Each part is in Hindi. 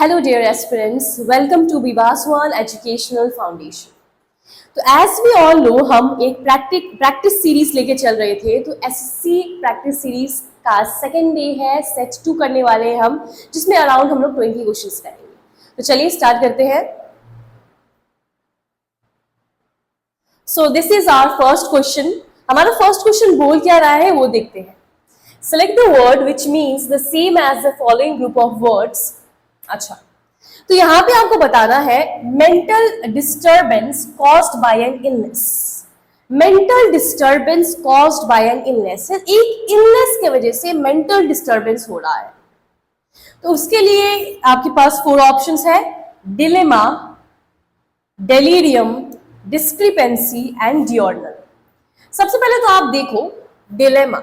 Hello dear aspirants, welcome to Bivaswan Educational Foundation. तो as we all know हम एक प्रैक्टिस सीरीज लेके चल रहे थे। तो एसएससी प्रैक्टिस सीरीज का सेकेंड डे है, सेट 2 करने वाले हैं हम, जिसमें अराउंड हम लोग 20 क्वेश्चंस करेंगे। तो चलिए स्टार्ट करते हैं। So this is our first question. हमारा फर्स्ट क्वेश्चन बोल क्या रहा है वो देखते हैं। Select the word which means the same as the following group of words. अच्छा, तो यहां पे आपको बताना है mental disturbance caused by an illness. Mental disturbance caused by an illness, एक इलनेस की वजह से मेंटल डिस्टर्बेंस हो रहा है। तो उसके लिए आपके पास 4 ऑप्शंस है: डिलेमा, डेलीरियम, डिस्क्रिपेंसी एंड डियोर्नल। सबसे पहले तो आप देखो डिलेमा।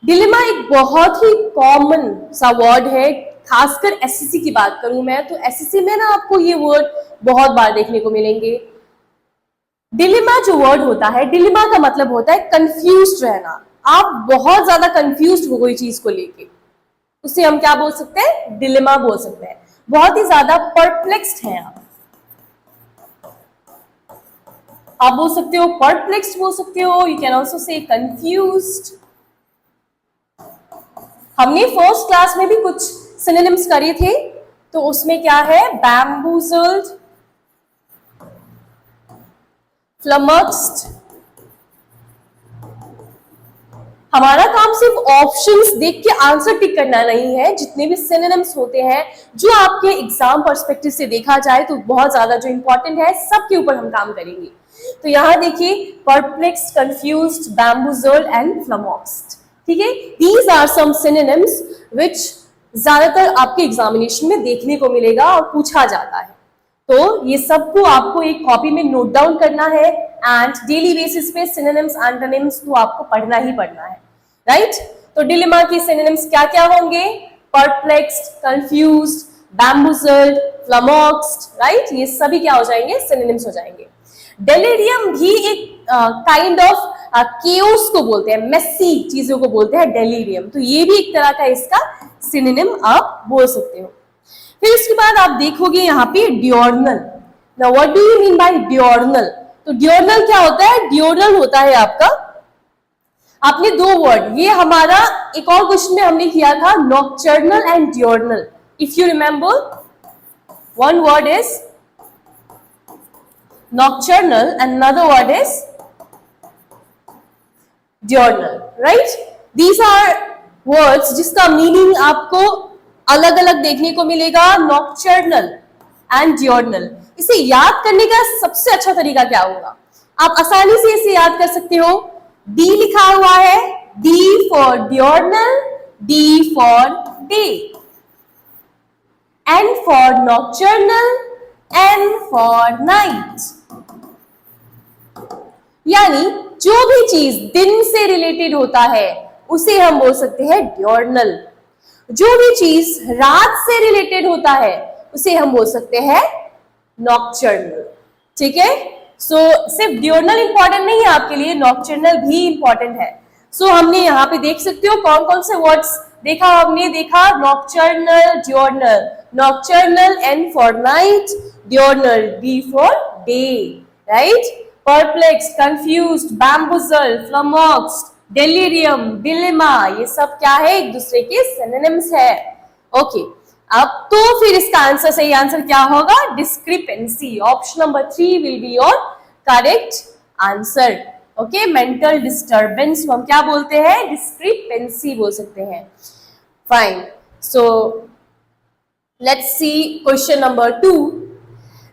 डिलेमा एक बहुत ही कॉमन सा वर्ड है, खासकर एसएससी की बात करूं मैं तो एसएससी में ना आपको ये वर्ड बहुत बार देखने को मिलेंगे। डिलेमा जो वर्ड होता है, डिलेमा का मतलब होता है कंफ्यूज्ड रहना। आप बहुत ज्यादा कंफ्यूज्ड हो कोई चीज को लेके, उसे हम क्या बोल सकते हैं? डिलेमा बोल सकते हैं। बहुत ही ज्यादा परप्लेक्स्ड हैं आप बोल सकते हो, परप्लेक्स्ड बोल सकते हो, you can also say confused. हमने फर्स्ट क्लास में भी कुछ सिनोनिम्स करे थे, तो उसमें क्या है? बैम्बूजल्ड, फ्लमक्स्ड। हमारा काम सिर्फ ऑप्शंस देख के आंसर टिक करना नहीं है। जितने भी सिनोनिम्स होते हैं जो आपके एग्जाम पर्सपेक्टिव से देखा जाए तो बहुत ज्यादा जो इंपॉर्टेंट है, सबके ऊपर हम काम करेंगे। तो यहां देखिए, परप्लेक्स्ड, कंफ्यूज्ड, बैम्बूजल्ड एंड फ्लमक्स्ड। ठीक है, दीज आर सम सिनोनिम्स विच ज्यादातर आपके एग्जामिनेशन में देखने को मिलेगा और पूछा जाता है। तो ये सबको आपको एक कॉपी में नोट डाउन करना है एंड डेली बेसिस पे सिनोनिम्स, एंटोनिम्स तो आपको पढ़ना ही पढ़ना है, राइट? तो डिलेमा के सिनोनिम्स क्या क्या होंगे? Perplexed, confused, bamboozled, flummoxed, right? ये सभी क्या हो जाएंगे? सिनोनिम्स हो जाएंगे। डेलिरियम भी एक काइंड ऑफ केओस को बोलते हैं, मेसी चीजों को बोलते हैं डेलिरियम। तो ये भी एक तरह का इसका सिनोनिम आप बोल सकते हो। फिर इसके बाद आप देखोगे यहाँ पे diurnal. Now what do you mean by diurnal? तो डियोर्नल क्या होता है? डियोर्नल होता है आपका, आपने 2 वर्ड, ये हमारा एक और क्वेश्चन में हमने किया था, nocturnal and diurnal. If you remember, one word is nocturnal and another word is diurnal, right? These are words जिसका मीनिंग आपको अलग अलग देखने को मिलेगा, nocturnal and diurnal। इसे याद करने का सबसे अच्छा तरीका क्या होगा? आप आसानी से इसे याद कर सकते हो। D लिखा हुआ है, D for diurnal, D for day, N for nocturnal, N for night। यानी जो भी चीज दिन से रिलेटेड होता है उसे हम बोल सकते हैं डियोर्नल। जो भी चीज रात से रिलेटेड होता है उसे हम बोल सकते हैं नॉकटर्नल। ठीक है, सो सिर्फ डियोर्नल इंपॉर्टेंट नहीं है आपके लिए, नॉकटर्नल भी इंपॉर्टेंट है। सो हमने यहाँ पे देख सकते हो कौन कौन से वर्ड्स देखा। हमने देखा nocturnal, diurnal. Nocturnal N for night, diurnal D for day, right? Perplexed, confused, bamboozled, flummoxed, delirium, dilemma, ये सब क्या है? एक दूसरे के सिनोनिम्स है। ओके, अब तो फिर इसका आंसर, सही आंसर क्या होगा? Discrepancy. Option number 3 will be your correct answer. Okay, mental disturbance हम क्या बोलते हैं? डिस्क्रिपेंसी बोल सकते हैं। Fine, so let's see question number 2।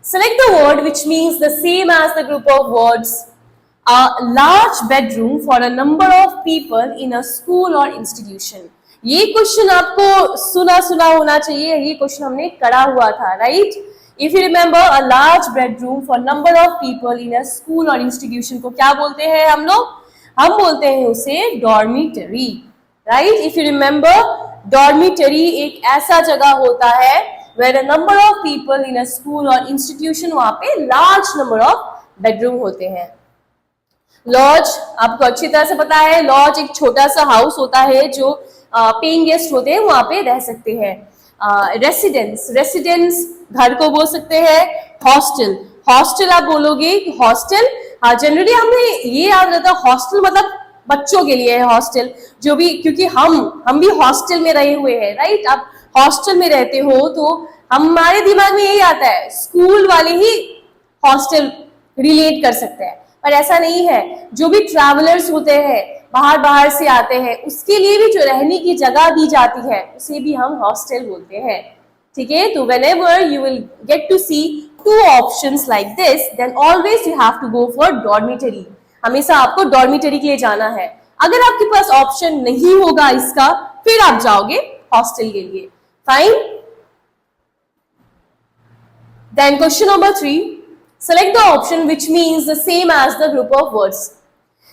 Select the word which means the same as the group of words. A large bedroom for a number of people in a school or institution. ये क्वेश्चन आपको सुना होना चाहिए। ये क्वेश्चन हमने करा हुआ था, right? If you remember, a large bedroom for number of people in a school or institution को क्या बोलते हैं हम लोग? हम बोलते हैं उसे dormitory, right? If you remember, dormitory एक ऐसा जगह होता है where a number of people in a school or institution, वहां पे large number of bedroom होते हैं। लॉज आपको अच्छी तरह से पता है, लॉज एक छोटा सा हाउस होता है जो पेइंग गेस्ट होते हैं वहां पे रह सकते हैं। रेसिडेंस, रेसिडेंस घर को बोल सकते हैं। हॉस्टल, हॉस्टल आप बोलोगे हॉस्टल, जनरली हमें ये याद रहता है हॉस्टल मतलब बच्चों के लिए है हॉस्टल, जो भी, क्योंकि हम भी हॉस्टल में रहे हुए हैं, राइट। आप हॉस्टल में रहते हो तो हमारे दिमाग में यही आता है, स्कूल वाले ही हॉस्टल रिलेट कर सकते हैं, पर ऐसा नहीं है। जो भी ट्रैवलर्स होते हैं, बाहर बाहर से आते हैं, उसके लिए भी जो रहने की जगह दी जाती है उसे भी हम हॉस्टल बोलते हैं, ठीक है। तो whenever you will get to see two options like this, then always you have to go for dormitory. हमेशा आपको डॉर्मिटरी के लिए जाना है। अगर आपके पास ऑप्शन नहीं होगा इसका, फिर आप जाओगे हॉस्टल के लिए। Fine. Then question number 3, select the option which means the same as the group of words.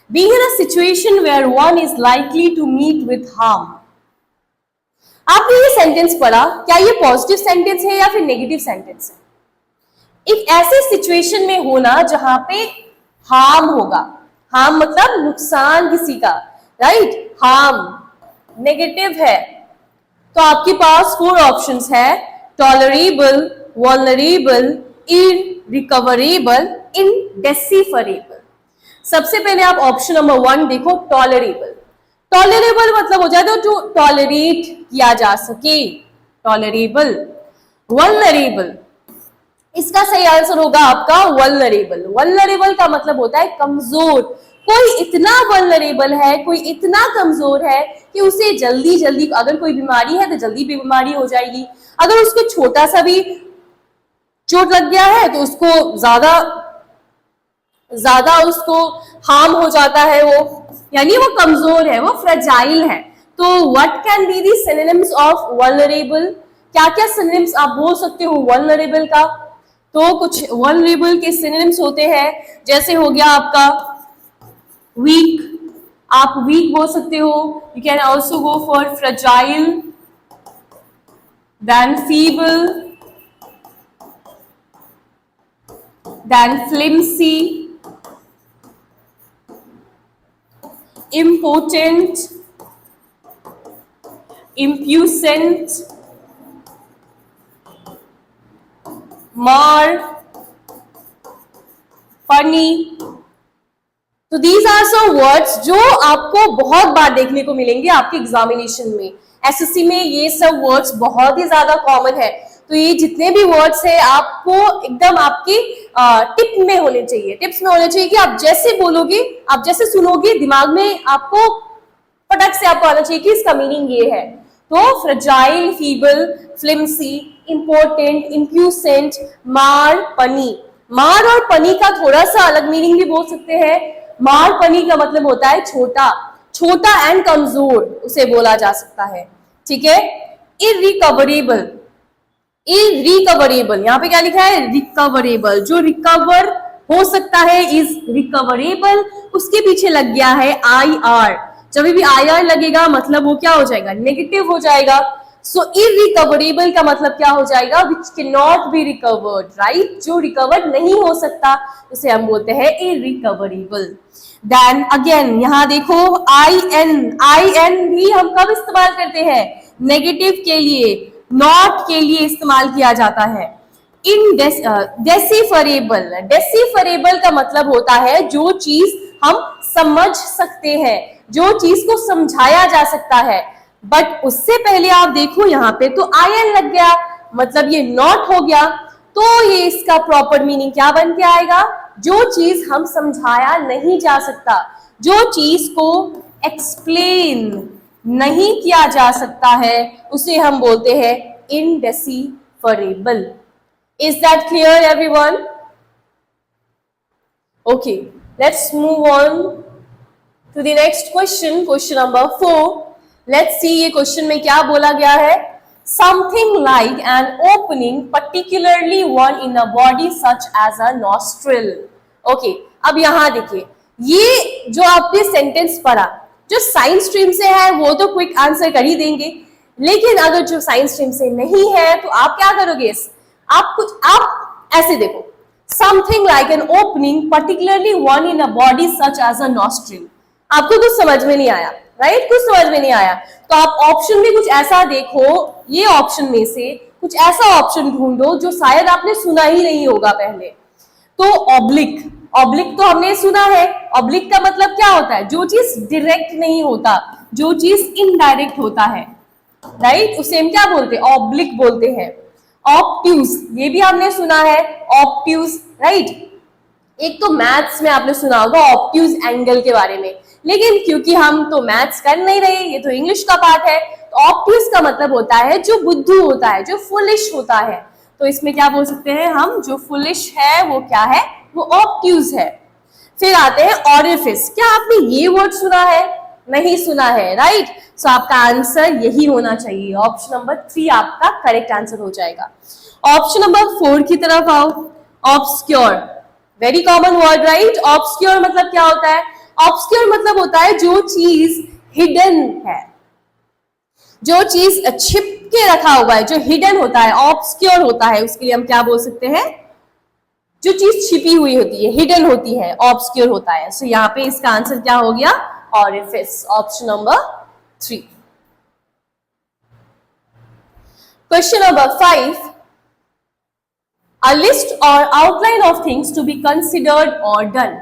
Being in a situation where one is likely to meet with harm. आपने ये सेंटेंस पढ़ा, क्या ये पॉजिटिव सेंटेंस है या फिर नेगेटिव सेंटेंस है? एक ऐसे सिचुएशन में होना जहां पे हार्म होगा, हार्म मतलब नुकसान किसी का, राइट। हार्म नेगेटिव है, तो आपके पास 4 ऑप्शंस है, टॉलरेबल, वल्नरेबल, इररिकवरेबल, इनडेसिफरेबल। सबसे पहले आप ऑप्शन नंबर 1 देखो, टॉलरेबल। टॉलरेबल मतलब हो जाता है जो टॉलरेट किया जा सके, टॉलरेबल। वल्नरेबल, इसका सही आंसर होगा आपका वल्नरेबल। वल्नरेबल का मतलब होता है कमजोर। कोई इतना वल्नरेबल है, कोई इतना कमजोर है कि उसे जल्दी जल्दी, अगर कोई बीमारी है तो जल्दी बीमारी हो जाएगी, अगर उसको छोटा सा भी चोट लग गया है तो उसको ज्यादा उसको हार्म हो जाता है, वो यानी वो कमजोर है, वो फ्रेजाइल है। तो what can be the synonyms of vulnerable? क्या क्या सिनोनिम्स आप बोल सकते हो वल्नरेबल का? तो कुछ वल्नरेबल के सिनोनिम्स होते हैं, जैसे हो गया आपका वीक, आप वीक बोल सकते हो। You can also go for fragile, then feeble, then flimsy, impotent, impuissant, mar, funny। तो these are some words जो आपको बहुत बार देखने को मिलेंगे आपके एग्जामिनेशन में। एसएससी में ये सब वर्ड्स बहुत ही ज्यादा कॉमन है। तो ये जितने भी वर्ड्स है आपको एकदम आपकी टिप में होने चाहिए, टिप्स में होने चाहिए कि आप जैसे बोलोगे, आप जैसे सुनोगे, दिमाग में आपको फटक से आपको आना चाहिए कि इसका मीनिंग ये है। तो फ्रेजाइल, फीबल, फ्लिम्सी, इंपोर्टेंट, इम्प्यूसेंट, मार, पनी। मार और पनी का थोड़ा सा अलग मीनिंग भी बोल सकते हैं। मार पनी का मतलब होता है छोटा, छोटा एंड कमजोर उसे बोला जा सकता है, ठीक है। इररिकवरेबल, इररिकवरेबल, यहाँ पे क्या लिखा है? रिकवरेबल, जो रिकवर हो सकता है इज रिकवरेबल। उसके पीछे लग गया है IR। जब भी IR लगेगा मतलब वो क्या हो जाएगा? नेगेटिव हो जाएगा। सो इररिकवरेबल का मतलब क्या हो जाएगा? Which can not be recovered, right. जो रिकवर नहीं हो सकता उसे हम बोलते हैं इररिकवरेबल। देन अगेन यहाँ देखो IN भी हम कब इस्तेमाल करते हैं? नेगेटिव के लिए, नॉट के लिए इस्तेमाल किया जाता है। डेसिफरेबल, डेसिफरेबल का मतलब होता है जो चीज हम समझ सकते हैं, जो चीज को समझाया जा सकता है। बट उससे पहले आप देखो यहाँ पे तो IN लग गया, मतलब ये नॉट हो गया। तो ये इसका प्रॉपर मीनिंग क्या बन के आएगा? जो चीज हम समझाया नहीं जा सकता, जो चीज को एक्सप्लेन नहीं किया जा सकता है, उसे हम बोलते हैं indecipherable. Is that clear everyone? Okay, let's move on to the next question, question number 4. Let's see ये question में क्या बोला गया है। Something like an opening, particularly one in a body such as a nostril. Okay, अब यहाँ देखिए, ये जो आपने सेंटेंस पढ़ा, जो साइंस स्ट्रीम से है वो तो क्विक आंसर कर ही देंगे, लेकिन अगर जो साइंस स्ट्रीम से नहीं है तो आप क्या करोगे? आप ऐसे देखो, something like an opening, particularly one in a body such as a nostril. आपको कुछ समझ में नहीं आया, राइट, कुछ समझ में नहीं आया तो आप ऑप्शन में कुछ ऐसा देखो, ये ऑप्शन में से कुछ ऐसा ऑप्शन ढूंढो जो शायद आपने सुना ही नहीं होगा पहले। तो ऑब्लिक, ऑब्लिक तो हमने सुना है। ऑब्लिक का मतलब क्या होता है? जो चीज डायरेक्ट नहीं होता, जो चीज इनडायरेक्ट होता है, राइट, उसे हम क्या बोलते हैं? ऑब्लिक बोलते हैं। ऑब्ट्यूज, ये भी हमने सुना है, ऑब्ट्यूज, राइट। एक तो मैथ्स में आपने सुना होगा ऑब्ट्यूज एंगल के बारे में, लेकिन क्योंकि हम तो मैथ्स कर नहीं रहे, ये तो इंग्लिश का पार्ट है, तो ऑब्ट्यूज का मतलब होता है जो बुद्धू होता है, जो फुलिश होता है। तो इसमें क्या बोल सकते हैं हम? जो फुलिश है वो क्या है? वो ऑब्ट्यूज है। फिर आते हैं ऑरिफिस। क्या आपने ये वर्ड सुना है? नहीं सुना है, राइट। सो आपका आंसर यही होना चाहिए, ऑप्शन नंबर 3 आपका करेक्ट आंसर हो जाएगा। ऑप्शन नंबर 4 की तरफ आओ। Obscure, very common word, right. Obscure मतलब क्या होता है? ऑब्सक्योर मतलब होता है जो चीज हिडन है, जो चीज छिप के रखा हुआ है, जो हिडन होता है, ऑब्सक्योर होता है, उसके लिए हम क्या बोल सकते हैं? जो चीज छिपी हुई होती है, हिडन होती है, ऑब्सक्योर होता है। सो यहाँ पे इसका आंसर क्या हो गया? Orifice, option number 3। Question number 5, a list or outline of things to be considered or done.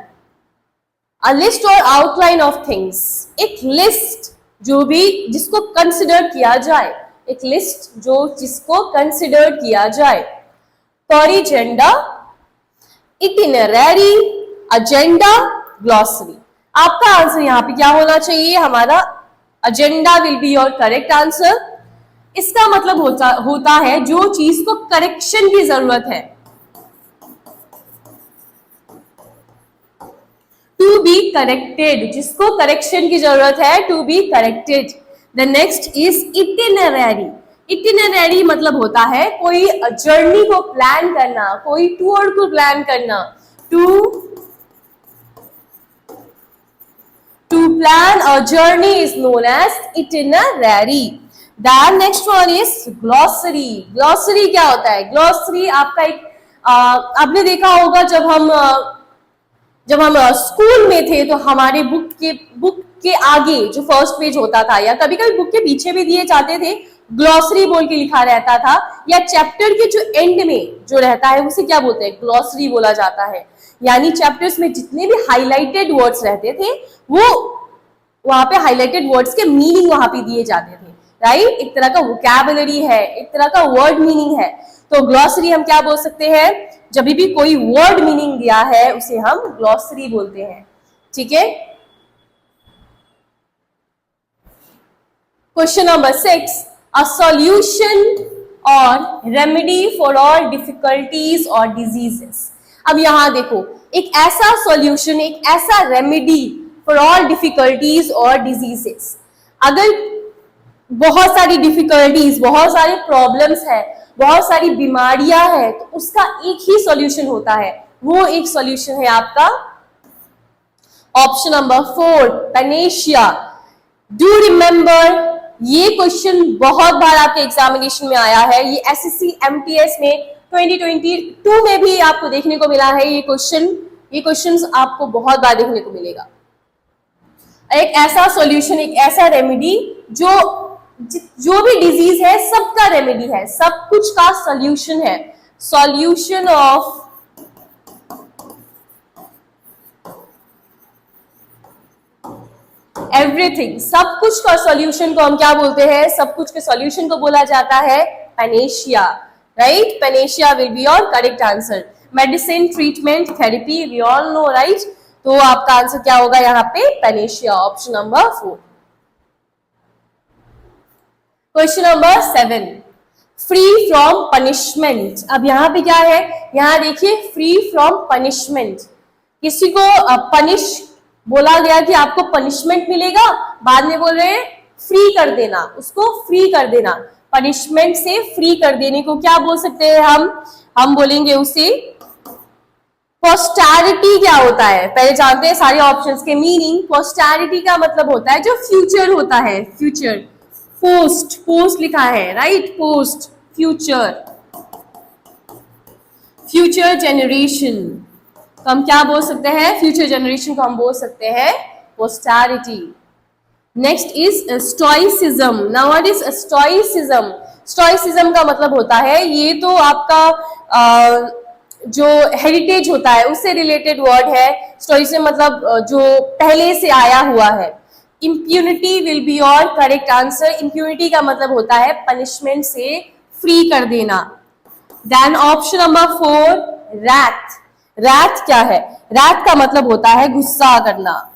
A list or outline of things, एक लिस्ट जो भी जिसको कंसिडर किया जाए, एक लिस्ट जो जिसको कंसिडर किया जाए। पॉरीजेंडा, इटिनररी, एजेंडा, ग्लॉसरी। आपका आंसर यहाँ पे क्या होना चाहिए? हमारा agenda will be your correct answer. इसका मतलब होता है जो चीज को करेक्शन की जरूरत है, टू बी करेक्टेड, जिसको करेक्शन की जरूरत है, to be corrected. The next is itinerary. Itinerary मतलब होता है कोई जर्नी को प्लान करना, कोई टूर को प्लान करना। To plan a journey is known as itinerary. The next one is glossary. Glossary क्या होता है? ग्लॉसरी आपका एक आपने देखा होगा जब हम स्कूल में थे तो हमारे बुक के आगे जो फर्स्ट पेज होता था, या कभी कभी बुक के पीछे भी दिए जाते थे, ग्लॉसरी बोल के लिखा रहता था, या चैप्टर के जो एंड में जो रहता है उसे क्या बोलते हैं? ग्लॉसरी बोला जाता है। यानी चैप्टर्स में जितने भी हाईलाइटेड वर्ड्स रहते थे वो वहां पे हाईलाइटेड वर्ड्स के मीनिंग वहां पे दिए जाते थे, राइट। एक तरह का वोकैबुलरी है, एक तरह का वर्ड मीनिंग है। तो ग्लॉसरी हम क्या बोल सकते हैं? जब भी कोई वर्ड मीनिंग दिया है उसे हम ग्लॉसरी बोलते हैं, ठीक है। क्वेश्चन नंबर 6, अ सॉल्यूशन और रेमेडी फॉर ऑल डिफिकल्टीज और डिजीजेस। अब यहां देखो, एक ऐसा सॉल्यूशन, एक ऐसा रेमेडी फॉर ऑल डिफिकल्टीज और डिजीजेस। अगर बहुत सारी डिफिकल्टीज, बहुत सारे प्रॉब्लम्स है, बहुत सारी बीमारियां हैं, तो उसका एक ही सॉल्यूशन होता है। वो एक सॉल्यूशन है आपका option number 4, Panacea. Do remember, ये क्वेश्चन बहुत बार आपके एग्जामिनेशन में आया है। ये एसएससी एमटीएस में 2022 में भी आपको देखने को मिला है। ये क्वेश्चंस आपको बहुत बार देखने को मिलेगा। एक ऐसा सॉल्यूशन, एक ऐसा रेमेडी जो भी डिजीज है सबका रेमेडी है, सब कुछ का सॉल्यूशन है। सॉल्यूशन ऑफ एवरीथिंग, सब कुछ का सॉल्यूशन को हम क्या बोलते हैं? सब कुछ के सॉल्यूशन को बोला जाता है panacea, right. Panacea will be your correct answer. Medicine, treatment, therapy, we all know, right. तो आपका आंसर क्या होगा यहाँ पे? Panacea, option number 4। Question number 7, free from punishment. अब यहाँ पे क्या है? यहाँ देखिए, फ्री फ्रॉम पनिशमेंट। किसी को पनिश बोला गया कि आपको पनिशमेंट मिलेगा, बाद में बोल रहे हैं फ्री कर देना, उसको फ्री कर देना। पनिशमेंट से फ्री कर देने को क्या बोल सकते हैं हम बोलेंगे उसे पोस्टैरिटी। क्या होता है पहले जानते हैं सारे ऑप्शंस के मीनिंग। पोस्टैरिटी का मतलब होता है जो फ्यूचर होता है, फ्यूचर। पोस्ट लिखा है, राइट, पोस्ट, फ्यूचर जेनरेशन। तो हम क्या बोल सकते हैं? फ्यूचर जनरेशन को हम बोल सकते हैं posterity. Next is stoicism. Now what is stoicism? Stoicism का मतलब होता है, ये तो आपका जो हेरिटेज होता है उससे रिलेटेड वर्ड है. स्टोइसिज्म मतलब जो पहले से आया हुआ है. Impunity will be your correct answer. Impunity का मतलब होता है पनिशमेंट से फ्री कर देना. Then option number 4, wrath. Wrath क्या है? रैथ का मतलब होता है गुस्सा करना.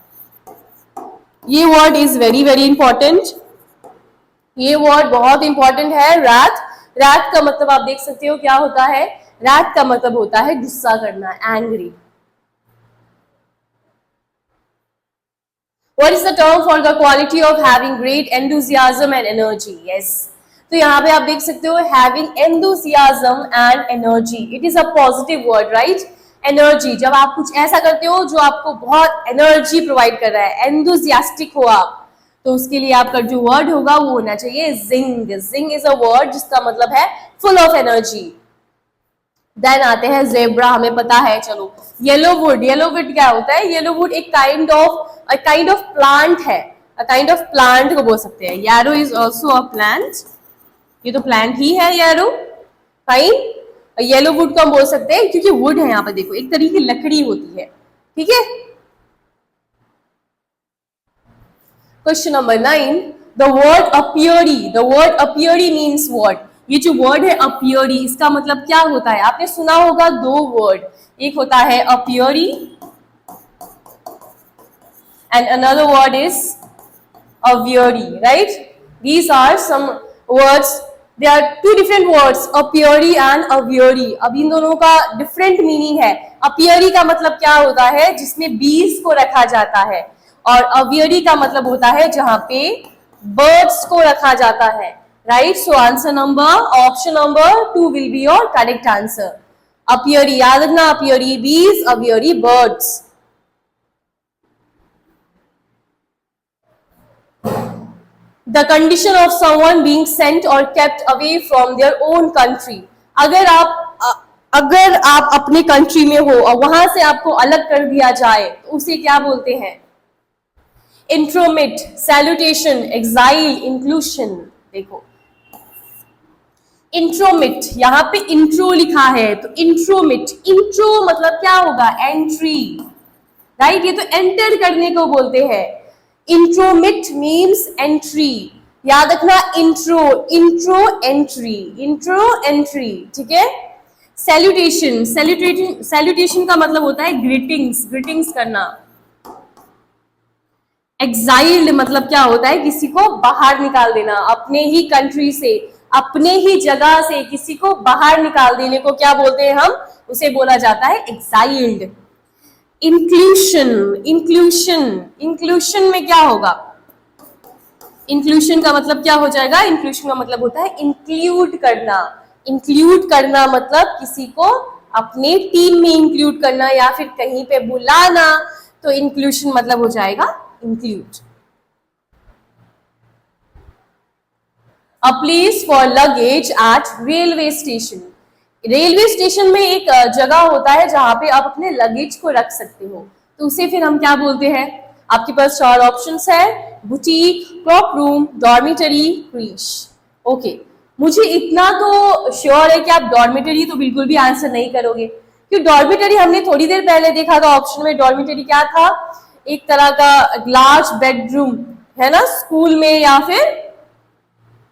ये word is very very important. ये वर्ड बहुत इंपॉर्टेंट है, रैथ. रैथ का मतलब आप देख सकते हो क्या होता है. रैथ का मतलब होता है गुस्सा करना, angry. What is the term for the quality of having great enthusiasm and energy? Yes. तो यहाँ पे आप देख सकते हो having enthusiasm and energy. It is a positive word, right? Energy. जब आप कुछ ऐसा करते हो जो आपको बहुत एनर्जी प्रोवाइड कर रहा है, enthusiastic हो आप, तो उसके लिए आपका जो वर्ड होगा वो होना चाहिए zing. Zing is a word जिसका मतलब है full of energy. देन आते हैं जेब्रा, हमें पता है. चलो, येलो वुड. येलो वुड क्या होता है? येलो वुड एक काइंड ऑफ प्लांट है. काइंड ऑफ प्लांट को बोल सकते हैं. Yellow is also a plant. ये तो प्लांट ही है येलो. फाइन. येलो वुड को हम बोल सकते हैं क्योंकि वुड है यहाँ पर, देखो एक तरीके की लकड़ी होती है. ठीक है. Question number 9, the word apiary. The word apiary means what? ये जो वर्ड है अपियरी, इसका मतलब क्या होता है? आपने सुना होगा दो वर्ड. एक होता है अपियरी and another word is aviary, right? These are some words. There are two different words, apiary and aviary. अब इन दोनों का different meaning है. apiary का मतलब क्या होता है? जिसमें bees को रखा जाता है. और aviary का मतलब होता है जहां पे birds को रखा जाता है. Right? So answer number, option number 2 will be your correct answer. apiary, याद रखना, apiary bees, aviary birds. The condition of someone being sent or kept away from their own country. अगर आप अपने कंट्री में हो और वहां से आपको अलग कर दिया जाए तो उसे क्या बोलते हैं? इंट्रोमिट, सैल्यूटेशन, एक्साइल, इंक्लूशन. देखो इंट्रोमिट, यहाँ पे इंट्रो लिखा है तो इंट्रोमिट. इंट्रो मतलब क्या होगा? Entry, right? ये तो एंटर करने को बोलते हैं. इंट्रोमिट मीन्स एंट्री. याद रखना, intro, intro, entry, intro, entry. ठीक है. सैल्यूटेशन. सैल्यूटेशन का मतलब होता है ग्रीटिंग्स, ग्रीटिंग्स करना. एक्साइल्ड मतलब क्या होता है? किसी को बाहर निकाल देना, अपने ही कंट्री से, अपने ही जगह से किसी को बाहर निकाल देने को क्या बोलते हैं हम? उसे बोला जाता है एक्साइल्ड. इंक्लूशन. इंक्लूशन, इंक्लूशन में क्या होगा? इंक्लूशन का मतलब क्या हो जाएगा? इंक्लूशन का मतलब होता है इंक्लूड करना. इंक्लूड करना मतलब किसी को अपने टीम में इंक्लूड करना या फिर कहीं पे बुलाना. तो इंक्लूशन मतलब हो जाएगा include. A place for luggage eight railway station. Railway station में एक जगह होता है जहां पे आप अपने लगेज को रख सकते हो, तो उसे फिर हम क्या बोलते हैं? आपके पास 4 ऑप्शंस है: boutique, cloak room, dormitory, creche. Okay, मुझे इतना तो श्योर है कि आप डॉर्मिटरी तो बिल्कुल भी आंसर नहीं करोगे, क्योंकि डॉर्मिटरी हमने थोड़ी देर पहले देखा था ऑप्शन में. डॉर्मिटरी क्या था? एक तरह का लार्ज बेडरूम है ना, स्कूल में या फिर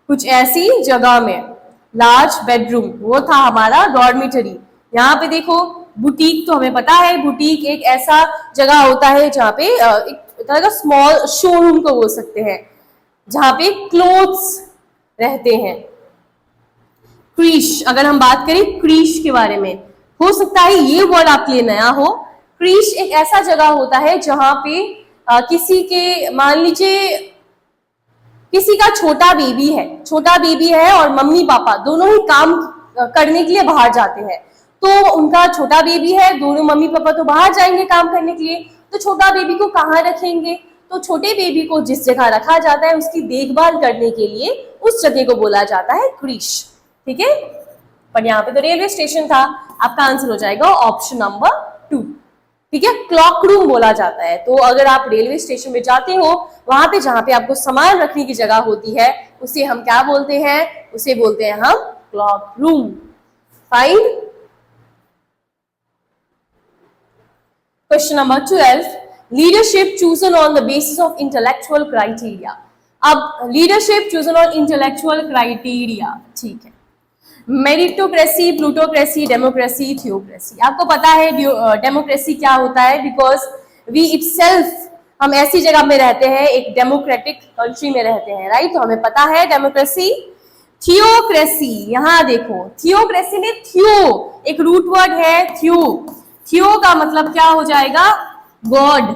कुछ ऐसी जगह में. लार्ज बेडरूम वो था हमारा डॉर्मिटरी. यहाँ पे देखो बुटीक, तो हमें पता है बुटीक एक ऐसा जगह होता है जहाँ पे एक तरह का स्मॉल शोरूम को बोल सकते हैं, जहाँ पे क्लोथ्स रहते हैं. क्रीश, अगर हम बात करें क्रीश के बारे में, हो सकता है ये वर्ड आपके लिए नया हो. क्रीश एक ऐसा जगह होता है जहाँ पे किसी के, मान लीजिए किसी का छोटा बेबी है और मम्मी पापा दोनों ही काम करने के लिए बाहर जाते हैं. तो उनका छोटा बेबी है, दोनों मम्मी पापा तो बाहर जाएंगे काम करने के लिए, तो छोटा बेबी को कहाँ रखेंगे? तो छोटे बेबी को जिस जगह रखा जाता है उसकी देखभाल करने के लिए उस जगह को बोला जाता है क्रीश. ठीक है. पर यहाँ पे तो रेलवे स्टेशन था. आपका आंसर हो जाएगा ऑप्शन नंबर 2. ठीक है, क्लॉक रूम बोला जाता है। तो अगर आप रेलवे स्टेशन में जाते हो, वहां पे जहां पे आपको सामान रखने की जगह होती है, उसे हम क्या बोलते हैं? उसे बोलते हैं हम cloak room. Fine. Question number 12, leadership chosen on the basis of intellectual criteria. अब leadership chosen on intellectual criteria, ठीक है। Meritocracy, plutocracy, democracy, theocracy. आपको पता है डेमोक्रेसी क्या होता है, बिकॉज वी इटसेल्फ, हम ऐसी जगह में रहते हैं, एक डेमोक्रेटिक कंट्री में रहते हैं, राइट? तो हमें पता है डेमोक्रेसी। थियोक्रेसी, यहां देखो, थियोक्रेसी में थियो एक रूट वर्ड है, थियो। थियो का मतलब क्या हो जाएगा? गॉड।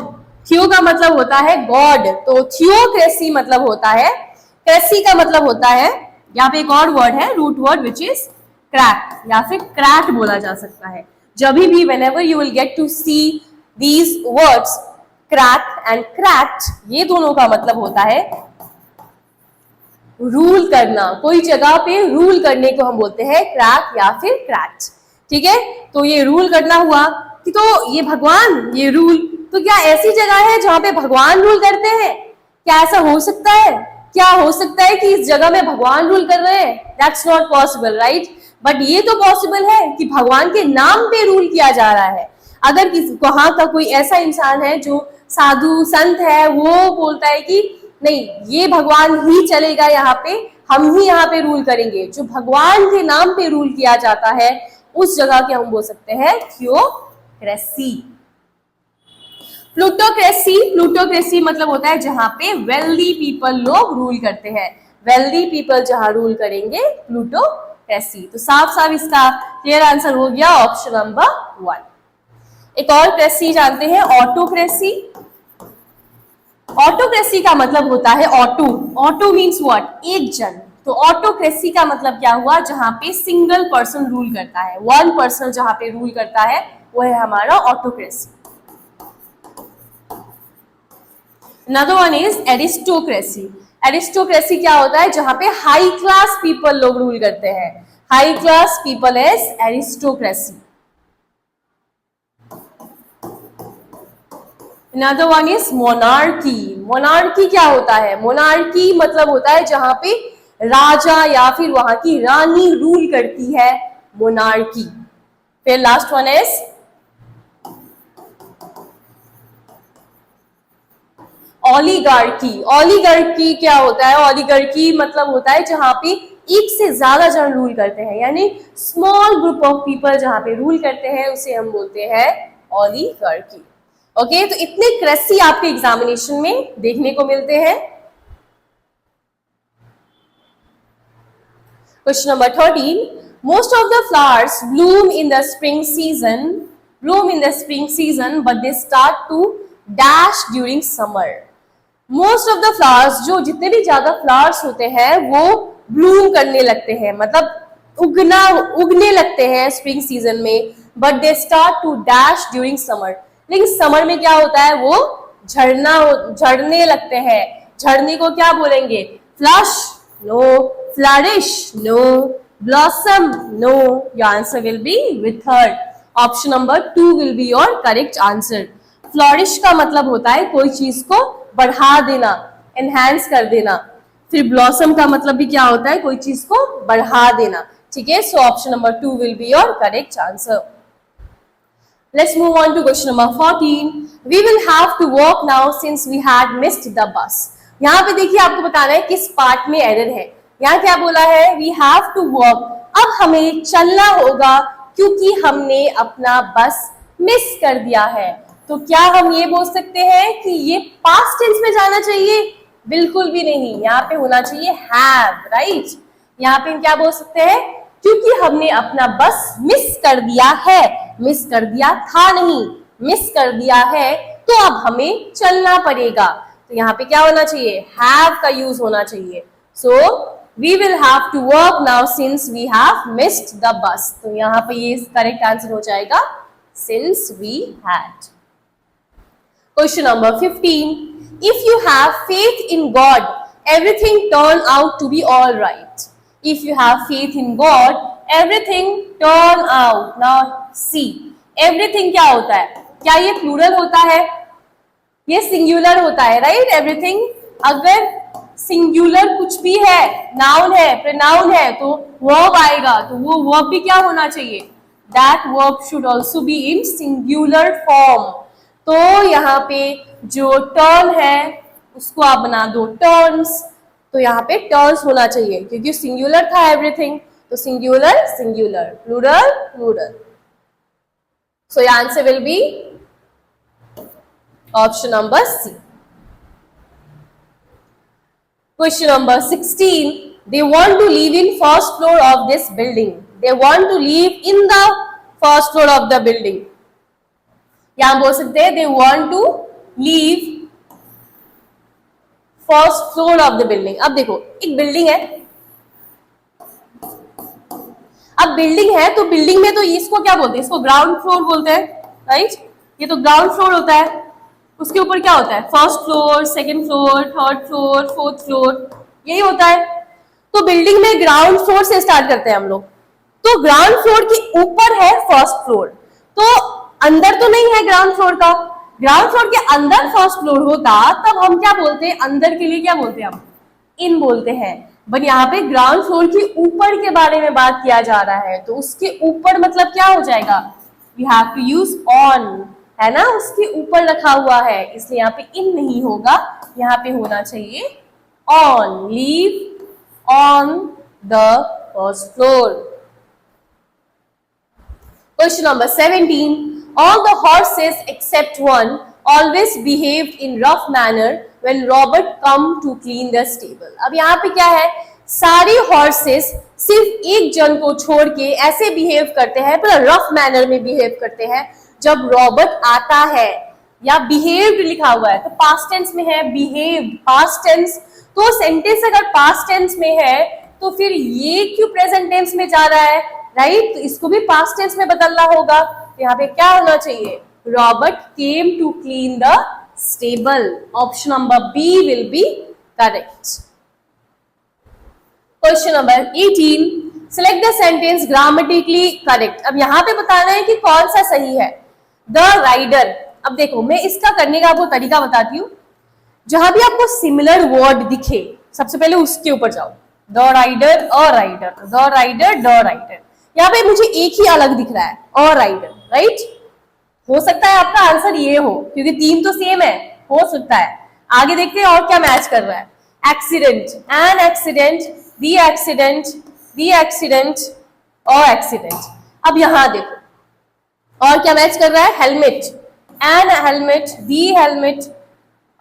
थियो का मतलब होता है गॉड, तो थियोक्रेसी मतलब होता है, क्रेसी का मतलब होता है, यहाँ पे एक और वर्ड है, root word, which is crack, या फिर क्रैक बोला जा सकता है। जब भी whenever you will get to see these words crack and cracked, ये दोनों का मतलब होता है रूल करना। कोई जगह पे रूल करने को हम बोलते हैं क्रैक या फिर क्रैक्ड, ठीक है? तो ये रूल करना हुआ कि तो ये भगवान, ये रूल, तो क्या ऐसी जगह है जहां पे भगवान रूल करते हैं? क्या ऐसा हो सकता है? क्या हो सकता है कि इस जगह में भगवान रूल कर रहे हैं? That's not possible, right? But ये तो पॉसिबल है कि भगवान के नाम पे रूल किया जा रहा है। अगर किसी वहां का कोई ऐसा इंसान है जो साधु संत है, वो बोलता है कि नहीं, ये भगवान ही चलेगा, यहाँ पे हम ही यहाँ पे रूल करेंगे, जो भगवान के नाम पे रूल किया जाता है, उस जगह के हम बोल सकते हैं थियोक्रेसी। प्लूटोक्रेसी, प्लूटोक्रेसी मतलब होता है जहां पे वेल्दी पीपल लोग रूल करते हैं। वेल्दी पीपल जहां रूल करेंगे, प्लूटोक्रेसी। तो साफ साफ इसका क्लियर आंसर हो गया ऑप्शन नंबर 1। एक और क्रेसी जानते हैं, ऑटोक्रेसी। ऑटोक्रेसी का मतलब होता है ऑटो। Auto means what? एक जन। तो ऑटोक्रेसी का मतलब क्या हुआ? जहां पे सिंगल पर्सन रूल करता है, वन पर्सन जहां पे रूल करता है, वो है हमारा autocracy. Another one is aristocracy. Aristocracy क्या होता है? जहां पे हाई क्लास पीपल लोग रूल करते हैं। High class people is aristocracy. Another one is monarchy. Monarchy क्या होता है? मोनार्की मतलब होता है जहां पे राजा या फिर वहां की रानी रूल करती है, मोनार्की। फिर last one is oligarchy. Oligarchy क्या होता है? ओलिगार्की मतलब होता है जहां पे एक से ज्यादा जन रूल करते हैं, यानी स्मॉल ग्रुप ऑफ पीपल जहां पे रूल करते हैं, उसे हम बोलते हैं ओलिगार्की। ओके, तो इतने क्रेसी आपके एग्जामिनेशन में देखने को मिलते हैं। Question number 13, most of the flowers bloom in the spring season but they start to dash during summer. Most of the flowers, जो जितने भी ज्यादा फ्लावर्स होते हैं, वो ब्लूम करने लगते हैं, मतलब उगने लगते हैं स्प्रिंग सीजन में, but they start to dash during summer. लेकिन समर में क्या होता है? वो झड़ने लगते हैं। झड़ने को क्या बोलेंगे? Flush? No. Flourish? No. Blossom? No. Your answer will be withered. Option number 2 will be your correct answer. Flourish का मतलब होता है कोई चीज को बढ़ा देना, एनहांस कर देना। फिर ब्लॉसम का मतलब भी क्या होता है? कोई चीज को बढ़ा देना, ठीक है? So option number 2 will be your correct answer. Let's move on to question number 14. We will have to walk now since we had missed the bus. यहाँ पे देखिए, आपको बताना है किस पार्ट में एरर है। यहाँ क्या बोला है? We have to walk. अब हमें चलना होगा क्योंकि हमने अपना बस मिस कर दिया है। तो क्या हम ये बोल सकते हैं कि ये पास्ट टेंस में जाना चाहिए? बिल्कुल भी नहीं, यहाँ पे होना चाहिए have, राइट? यहाँ पे हम क्या बोल सकते हैं? क्योंकि हमने अपना बस मिस कर दिया है। मिस कर दिया था नहीं, मिस कर दिया है, तो अब हमें चलना पड़ेगा। तो यहाँ पे क्या होना चाहिए? have का यूज होना चाहिए। सो we will have to walk now since we have missed the bus. तो यहाँ पे ये करेक्ट आंसर हो जाएगा since we had. Question number 15. If you have faith in God, everything turn out to be all right. If you have faith in God, everything turn out. Now see, everything क्या होता है? क्या ये प्लूरल होता है? ये सिंगुलर होता है, राइट? एवरीथिंग अगर सिंगुलर कुछ भी है, नाउन है, प्रोनाउन है, तो वर्ब आएगा, तो वो वर्ब भी क्या होना चाहिए? That verb should also be in singular form. तो यहाँ पे जो टर्न है उसको आप बना दो टर्न्स, तो यहाँ पे टर्न्स होना चाहिए क्योंकि सिंगुलर था एवरीथिंग, तो singular singular, plural plural. So your answer will be option number C. Question number 16. They want to live in first floor of this building. They want to live in the first floor of the building. यहां बोल सकते हैं they want to live first floor of the building. अब देखो एक बिल्डिंग है, अब बिल्डिंग है तो बिल्डिंग में तो इसको क्या बोलते हैं? इसको ग्राउंड फ्लोर बोलते हैं, राइट? ये तो ग्राउंड फ्लोर होता है, उसके ऊपर क्या होता है? First floor, second floor, third floor, fourth floor, यही होता है। तो बिल्डिंग में ग्राउंड फ्लोर से स्टार्ट करते हैं हम लोग, तो ग्राउंड फ्लोर के ऊपर है फर्स्ट फ्लोर, तो अंदर तो नहीं है ग्राउंड फ्लोर का, ग्राउंड फ्लोर के अंदर फर्स्ट फ्लोर होता तब हम क्या बोलते हैं? अंदर के लिए क्या बोलते हैं? हम इन बोलते हैं। बट यहाँ पे ग्राउंड फ्लोर के ऊपर के बारे में बात किया जा रहा है, तो उसके ऊपर मतलब क्या हो जाएगा? We have to use on, है ना? उसके ऊपर रखा हुआ है, इसलिए यहाँ पे इन नहीं होगा, यहाँ पे होना चाहिए on. Leave on the first floor. Question number 17. All the horses except one always behaved in rough manner when Robert come to clean the stable. अब यहाँ पे क्या है? सारी horses सिर्फ एक जन को छोड़ के ऐसे बिहेव करते हैं, पर रफ मैनर में बिहेव करते हैं जब रॉबर्ट आता है। या बिहेव्ड लिखा हुआ है तो पास्ट टेंस में है, बिहेव्ड पास्ट टेंस, तो सेंटेंस अगर पास्ट टेंस में है तो फिर ये क्यों प्रेजेंट टेंस में जा रहा है, राइट? तो इसको भी पास्ट टेंस में बदलना होगा, तो यहाँ पे क्या होना चाहिए? Robert came to clean the stable. Option number B will be correct. Question number 18. Select the sentence grammatically correct. अब यहाँ पे बताना है कि कौन सा सही है। द राइडर, अब देखो मैं इसका करने का आपको तरीका बताती हूँ। जहां भी आपको सिमिलर वर्ड दिखे सबसे पहले उसके ऊपर जाओ। The rider, a rider, the rider, the rider. यहाँ पे मुझे एक ही अलग दिख रहा है, अ राइडर, राइट? हो सकता है आपका आंसर ये हो क्योंकि तीन तो सेम है, हो सकता है। आगे देखते हैं और क्या मैच कर रहा है। Accident, an accident, the accident, the accident, a accident. अब यहां देखो और क्या मैच कर रहा है। Helmet, an helmet, the helmet,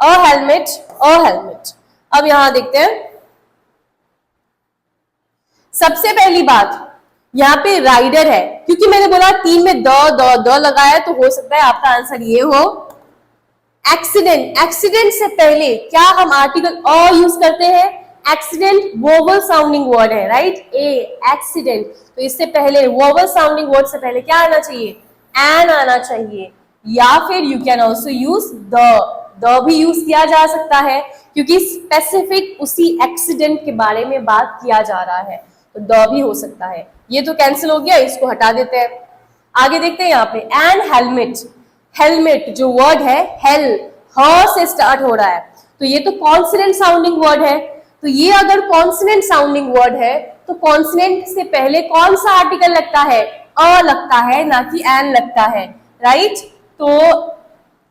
a helmet, a helmet. अब यहां देखते हैं, सबसे पहली बात यहाँ पे राइडर है, क्योंकि मैंने बोला तीन में द लगाया तो हो सकता है आपका आंसर ये हो। एक्सीडेंट, एक्सीडेंट से पहले क्या हम आर्टिकल अ यूज करते हैं? एक्सीडेंट वोवल साउंडिंग वर्ड है, राइट? ए एक्सीडेंट, तो इससे पहले वोवल साउंडिंग वर्ड से पहले क्या आना चाहिए? एन आना चाहिए। या फिर you can also use the भी यूज किया जा सकता है क्योंकि स्पेसिफिक उसी एक्सीडेंट के बारे में बात किया जा रहा है, तो द भी हो सकता है। ये तो कैंसिल हो गया, इसको हटा देते हैं। आगे देखते हैं यहाँ पे एन हेलमेट। हेलमेट जो वर्ड है हेल, ह से स्टार्ट हो रहा है, तो ये तो कॉन्सोनेंट साउंडिंग वर्ड है। तो ये अगर कॉन्सोनेंट साउंडिंग वर्ड है तो कॉन्सोनेंट से पहले कौन सा आर्टिकल लगता है? अ लगता है, ना कि एन लगता है, राइट? तो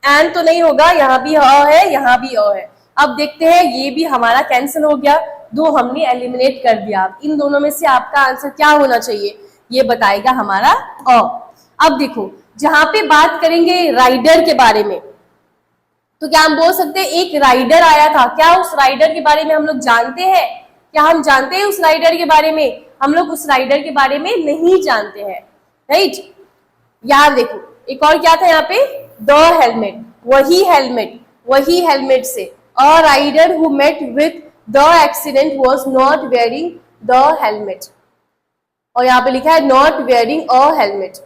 एन तो नहीं होगा, यहाँ भी ह है, यहाँ भी अ है। अब देखते हैं, ये भी हमारा कैंसिल हो गया, दो हमने एलिमिनेट कर दिया। इन दोनों में से आपका आंसर क्या होना चाहिए? ये बताएगा हमारा अ। अब देखो जहां पे बात करेंगे राइडर के बारे में, तो क्या हम बोल सकते हैं एक राइडर आया था? क्या उस राइडर के बारे में हम लोग जानते हैं? क्या हम जानते हैं उस राइडर के बारे में? हम लोग उस राइडर के बारे में नहीं जानते हैं, राइट? याद देखो एक और क्या था यहाँ पे, द हेलमेट, वही हेलमेट से a rider who met with the accident was not wearing the helmet, और यहाँ पे लिखा है नॉट वेयरिंग अ हेलमेट।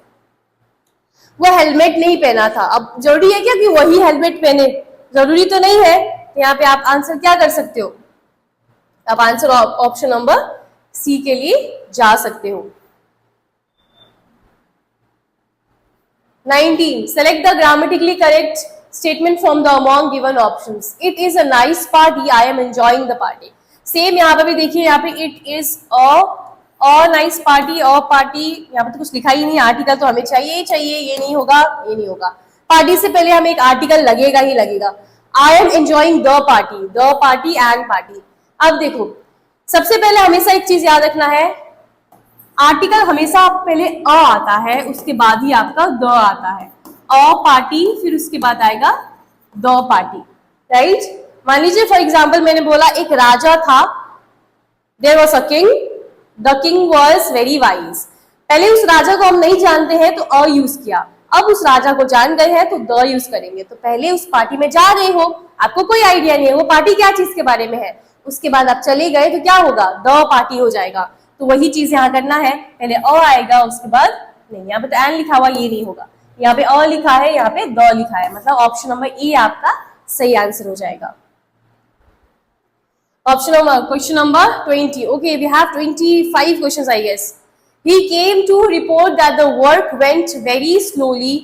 वो हेलमेट नहीं पहना था। अब जरूरी है क्या कि वही हेलमेट पहने? जरूरी तो नहीं है। तो यहाँ पे आप आंसर क्या कर सकते हो? आप आंसर ऑप्शन नंबर सी के लिए जा सकते हो। 19. Select the grammatically correct statement from the among given options. It is a nice party. I am enjoying the party. Same यहाँ पे भी देखिए, यहाँ पे it is a nice party, a party, यहाँ पे तो कुछ लिखा ही नहीं, आर्टिकल तो हमें चाहिए, ये नहीं होगा, ये नहीं होगा। पार्टी से पहले हमें एक आर्टिकल लगेगा ही लगेगा। I am enjoying the party and party। अब देखो, सबसे पहले हमेशा एक चीज याद रखना है, आर्टिकल हमेशा पहले अ आता है, उसके बाद ही आपका द आता है। अ पार्टी, फिर उसके बाद आएगा द पार्टी, राइट। मान लीजिए फॉर एग्जाम्पल मैंने बोला एक राजा था, there was a king, the king was very wise. पहले उस राजा को हम नहीं जानते हैं तो अ यूज किया, अब उस राजा को जान गए हैं तो द यूज करेंगे। तो पहले उस पार्टी में जा रहे हो, आपको कोई आइडिया नहीं है वो पार्टी क्या चीज के बारे में है, उसके बाद आप चले गए तो क्या होगा, द पार्टी हो जाएगा। तो वही चीज यहाँ करना है, पहले अ आएगा, उसके बाद नहीं, यहाँ पे तो एन लिखा हुआ, ये नहीं होगा, यहाँ पे अ लिखा है, यहाँ पे द लिखा है, मतलब ऑप्शन नंबर ए आपका सही आंसर हो जाएगा। Option number question number 20। Okay, we have 25 questions I guess. He came to report that the work went very slowly।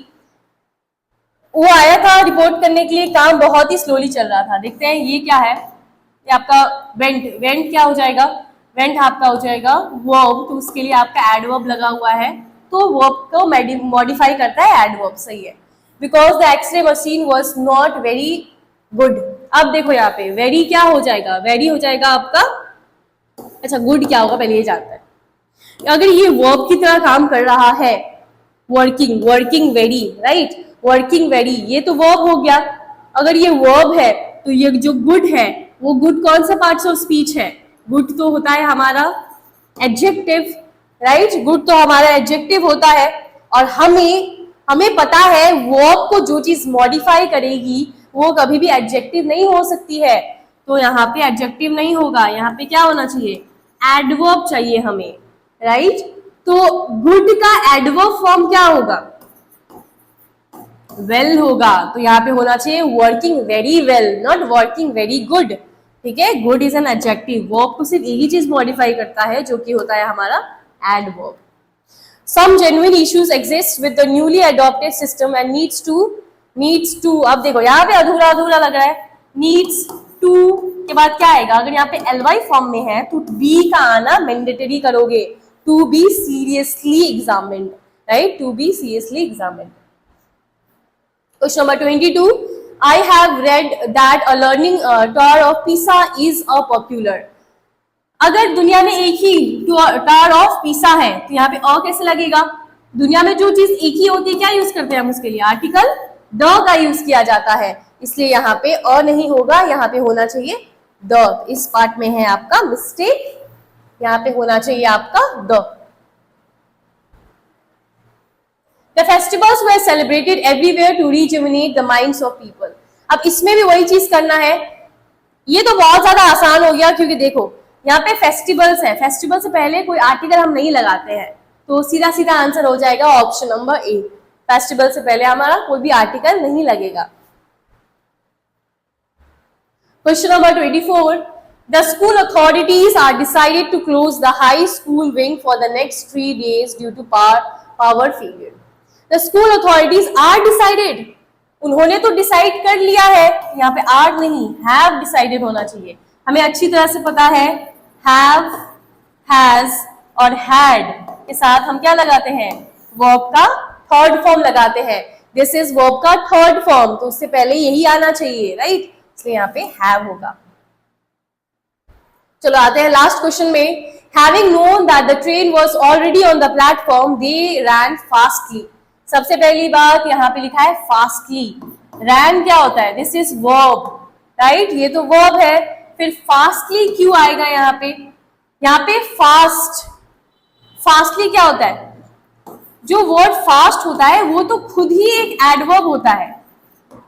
वो आया था रिपोर्ट करने के लिए, काम बहुत ही स्लोली चल रहा था। देखते हैं ये क्या है, ये आपका वेंट क्या हो जाएगा, वेंट आपका हो जाएगा वर्ब, तो उसके लिए आपका एडवर्ब लगा हुआ है, तो वर्ब को मॉडिफाई करता है एडवर्ब, सही है। Because the x-ray machine was not very good. अब देखो यहाँ पे वेरी क्या हो जाएगा, वेरी हो जाएगा आपका, अच्छा गुड क्या होगा पहले ये जानते हैं। अगर ये वर्ब की तरह काम कर रहा है, working very, right, working very, ये तो वर्ब हो गया। अगर ये वर्ब है तो ये जो गुड है, वो गुड कौन सा पार्ट्स ऑफ स्पीच है, गुड तो होता है हमारा एडजेक्टिव, राइट, गुड तो हमारा एडजेक्टिव होता है। और हमें पता है वर्ब को जो चीज मॉडिफाई करेगी वो कभी भी एडजेक्टिव नहीं हो सकती है, तो यहाँ पे एडजेक्टिव नहीं होगा, यहाँ पे क्या होना चाहिए, एडवर्ब चाहिए हमें, राइट। तो गुड का एडवर्ब फॉर्म क्या होगा, वेल होगा, तो यहाँ पे होना चाहिए working very well, not working very good, ठीक है। Good is an adjective, verb को सिर्फ एक ही चीज मॉडिफाई करता है जो कि होता है हमारा adverb. Some genuine issues exist with the newly adopted system and needs to. अब देखो यहाँ पे अधूरा अधूरा लग रहा है, नीड्स टू के बाद क्या आएगा, अगर यहाँ पे एलवाई फॉर्म में है तो बी का आना मैंडेटरी करोगे, to be seriously examined, right, to be seriously examined. Question number 22। I have read that a leaning tower of Pisa is a popular. अगर दुनिया में एक ही टावर ऑफ पीसा है तो यहाँ पे अ कैसे लगेगा, दुनिया में जो चीज एक ही होती है क्या यूज करते हैं हम उसके लिए, आर्टिकल द का यूज किया जाता है, इसलिए यहाँ पे अ नहीं होगा, यहाँ पे होना चाहिए द। इस पार्ट में है आपका मिस्टेक, यहाँ पे होना चाहिए आपका the. The festivals were celebrated everywhere to rejuvenate the minds of people। अब इसमें भी वही चीज करना है, ये तो बहुत ज्यादा आसान हो गया क्योंकि देखो यहाँ पे फेस्टिवल्स है, फेस्टिवल से पहले कोई आर्टिकल हम नहीं लगाते हैं, तो सीधा सीधा आंसर हो जाएगा ऑप्शन नंबर ए, फेस्टिवल से पहले हमारा कोई भी आर्टिकल नहीं लगेगा। Question number 24। The school authorities are decided to close the high school wing for the next 3 days due to power failure। The school authorities are decided, उन्होंने तो डिसाइड कर लिया है, यहाँ पे आर नहीं हैव डिसाइडेड होना चाहिए। हमें अच्छी तरह से पता है हैव, हैज और हैड के साथ हम क्या लगाते हैं, वर्ब का थर्ड फॉर्म लगाते हैं। दिस इज वर्ब का थर्ड फॉर्म, तो उससे पहले यही आना चाहिए, राइट, इसलिए यहाँ पे हैव होगा। चलो आते हैं लास्ट क्वेश्चन में। Having known that the train was already on the platform, they ran fastly। सबसे पहली बात यहाँ पे लिखा है fastly। ran क्या होता है, दिस इज वर्ब, राइट, ये तो वर्ब है, फिर fastly क्यों आएगा यहाँ पे फास्टली क्या होता है, जो वर्ड फास्ट होता है वो तो खुद ही एक एडवर्ब होता है,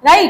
राइट।